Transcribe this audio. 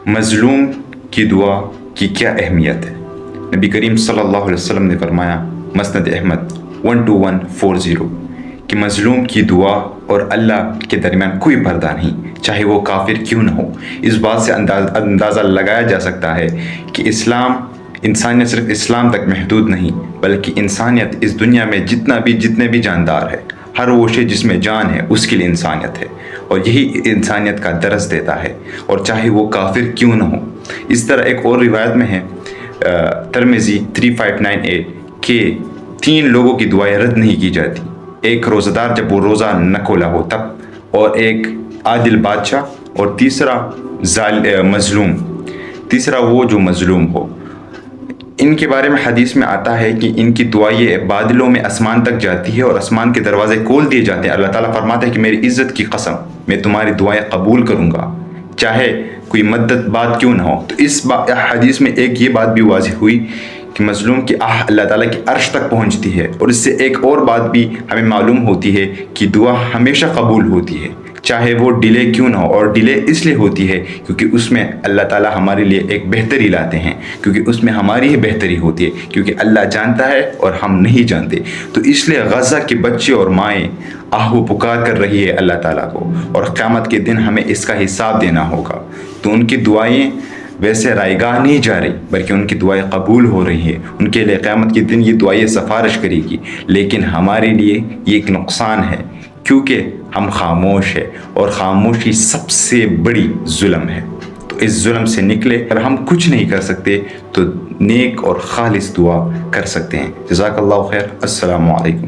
مظلوم کی دعا کی کیا اہمیت ہے؟ نبی کریم صلی اللہ علیہ وسلم نے فرمایا مسند احمد 12140 کہ مظلوم کی دعا اور اللہ کے درمیان کوئی پردہ نہیں، چاہے وہ کافر کیوں نہ ہو۔ اس بات سے اندازہ لگایا جا سکتا ہے کہ انسانیت صرف اسلام تک محدود نہیں، بلکہ انسانیت اس دنیا میں جتنے بھی جاندار ہے، ہر وہ شے جس میں جان ہے اس کے لیے انسانیت ہے، اور یہی انسانیت کا درس دیتا ہے، اور چاہے وہ کافر کیوں نہ ہو۔ اس طرح ایک اور روایت میں ہے ترمذی 3598 کہ 3 لوگوں کی دعائیں رد نہیں کی جاتی: ایک روزہ دار جب وہ روزہ نہ کھولا ہو تب، اور ایک عادل بادشاہ، اور تیسرا وہ جو مظلوم ہو۔ ان کے بارے میں حدیث میں آتا ہے کہ ان کی دعائیں بادلوں میں آسمان تک جاتی ہے اور آسمان کے دروازے کھول دیے جاتے ہیں۔ اللہ تعالیٰ فرماتا ہے کہ میری عزت کی قسم میں تمہاری دعائیں قبول کروں گا، چاہے کوئی مدت بعد کیوں نہ ہو۔ تو اس حدیث میں ایک یہ بات بھی واضح ہوئی کہ مظلوم کی اللہ تعالیٰ کی عرش تک پہنچتی ہے، اور اس سے ایک اور بات بھی ہمیں معلوم ہوتی ہے کہ دعا ہمیشہ قبول ہوتی ہے، چاہے وہ ڈیلے کیوں نہ ہو۔ اور ڈیلے اس لیے ہوتی ہے کیونکہ اس میں اللہ تعالیٰ ہمارے لیے ایک بہتری لاتے ہیں، کیونکہ اس میں ہماری ہی بہتری ہوتی ہے، کیونکہ اللہ جانتا ہے اور ہم نہیں جانتے۔ تو اس لیے غزہ کے بچے اور مائیں آہو پکار کر رہی ہے اللہ تعالیٰ کو، اور قیامت کے دن ہمیں اس کا حساب دینا ہوگا۔ تو ان کی دعائیں ویسے رائے گاہ نہیں جا رہی، بلکہ ان کی دعائیں قبول ہو رہی ہیں۔ ان کے لیے قیامت کے دن یہ دعائیں سفارش کرے گی، لیکن ہمارے لیے یہ ایک نقصان ہے، کیونکہ ہم خاموش ہیں، اور خاموشی سب سے بڑی ظلم ہے۔ تو اس ظلم سے نکلے، اگر ہم کچھ نہیں کر سکتے تو نیک اور خالص دعا کر سکتے ہیں۔ جزاک اللہ خیر۔ السلام علیکم۔